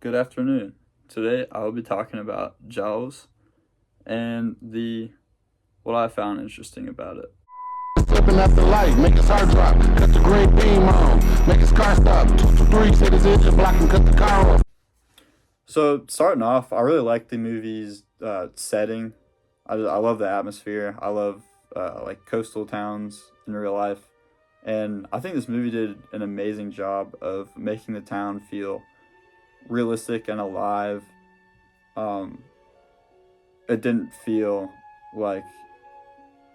Good afternoon. Today I will be talking about Jaws and the what I found interesting about it. Stepping at the light, make his heart drop, cut the great beam on, make his car stop. 223 said his engine block and cut the car off. So starting off, I really like the movie's setting. I love the atmosphere. I love like coastal towns in real life, and I think this movie did an amazing job of making the town feel realistic and alive. Um, it didn't feel like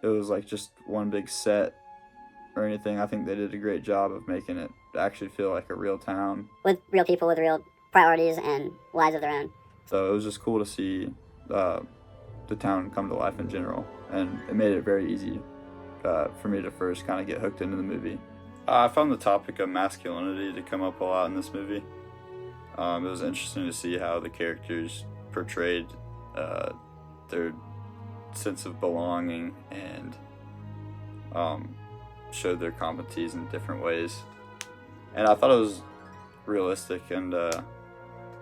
it was like just one big set or anything. I think they did a great job of making it actually feel like a real town. With real people with real priorities and lives of their own. So it was just cool to see uh, the town come to life in general, and it made it very easy for me to first kind of get hooked into the movie. I found the topic of masculinity to come up a lot in this movie. It was interesting to see how the characters portrayed their sense of belonging and showed their competencies in different ways. And I thought it was realistic and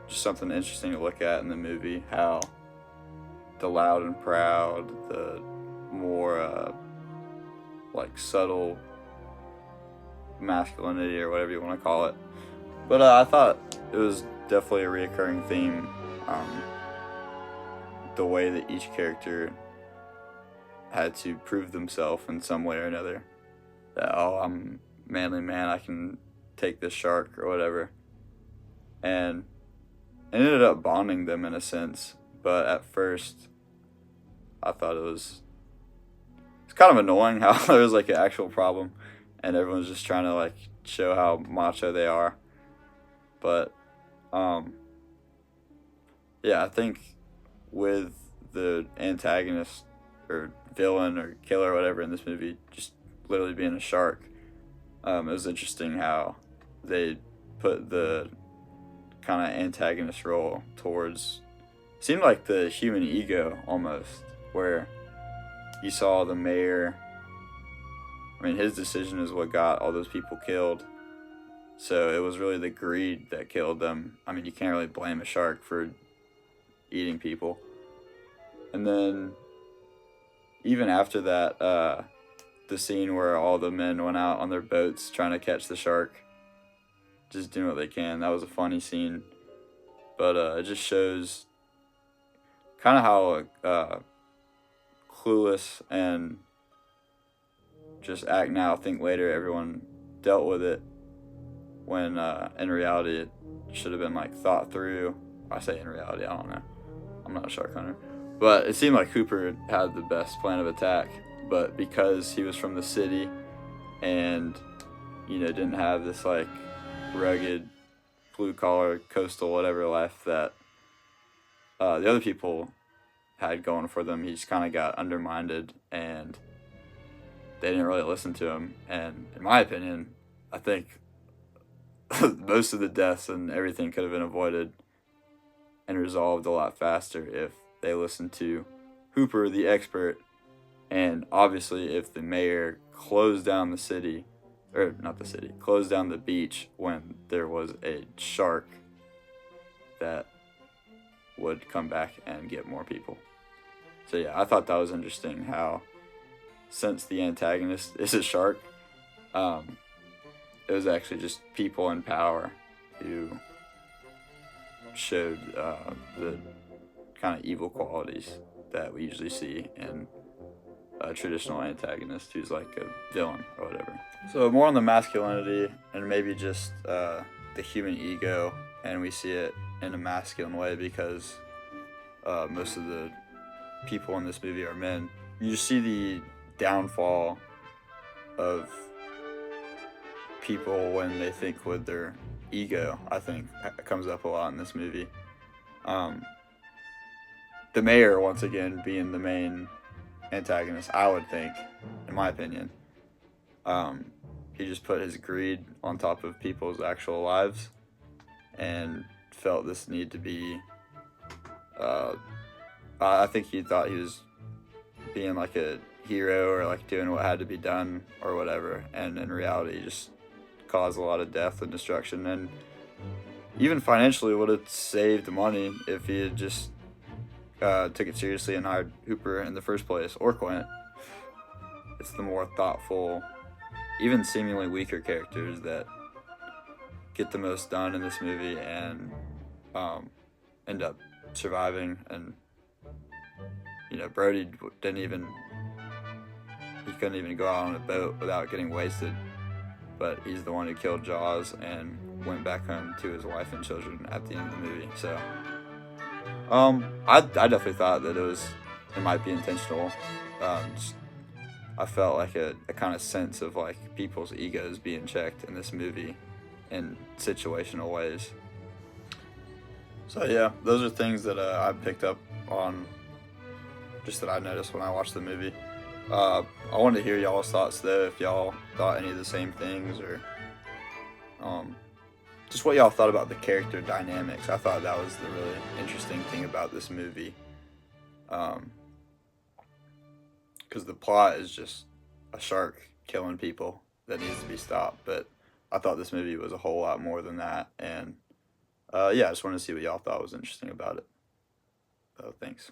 just something interesting to look at in the movie, how the loud and proud, the more like subtle masculinity or whatever you want to call it. But I thought it was definitely a reoccurring theme, the way that each character had to prove themselves in some way or another. That, oh, I'm a manly man, I can take this shark or whatever. And it ended up bonding them in a sense, but at first I thought it's kind of annoying how there was like an actual problem and everyone's just trying to like show how macho they are. But yeah, I think with the antagonist or villain or killer or whatever in this movie just literally being a shark, it was interesting how they put the kind of antagonist role towards, seemed like the human ego almost, where you saw the mayor, I mean, his decision is what got all those people killed. So it was really the greed that killed them. I mean, you can't really blame a shark for eating people. And then even after that, the scene where all the men went out on their boats trying to catch the shark, just doing what they can. That was a funny scene. But it just shows kind of how clueless and just act now, think later everyone dealt with it, when in reality it should have been like thought through. I say in reality, I don't know. I'm not a shark hunter. But it seemed like Hooper had the best plan of attack. But because he was from the city and, didn't have this like rugged, blue collar, coastal, whatever life that the other people had going for them, he just kind of got undermined and they didn't really listen to him. And in my opinion, I think most of the deaths and everything could have been avoided and resolved a lot faster if they listened to Hooper, the expert, and obviously if the mayor closed down the city, or not the city, closed down the beach when there was a shark that would come back and get more people. So yeah, I thought that was interesting how, since the antagonist is a shark, it was actually just people in power who showed the kind of evil qualities that we usually see in a traditional antagonist who's like a villain or whatever. So more on the masculinity and maybe just the human ego, and we see it in a masculine way because most of the people in this movie are men. You just see the downfall of people when they think with their ego. I think it comes up a lot in this movie. The mayor, once again, being the main antagonist, I would think, in my opinion. He just put his greed on top of people's actual lives and felt this need to be, I think he thought he was being like a hero or like doing what had to be done or whatever, and in reality he just caused a lot of death and destruction. And even financially would have saved money if he had just took it seriously and hired Hooper in the first place, or Quint. It's the more thoughtful, even seemingly weaker characters that get the most done in this movie and end up surviving. And Brody couldn't even go out on a boat without getting wasted, but he's the one who killed Jaws and went back home to his wife and children at the end of the movie. So I definitely thought that it might be intentional. I felt like a kind of sense of like people's egos being checked in this movie in situational ways. So yeah, those are things that I picked up on, just that I noticed when I watched the movie. I wanted to hear y'all's thoughts though, if y'all thought any of the same things, or just what y'all thought about the character dynamics. I thought that was the really interesting thing about this movie, because the plot is just a shark killing people that needs to be stopped, but I thought this movie was a whole lot more than that. And yeah, I just wanted to see what y'all thought was interesting about it. So thanks.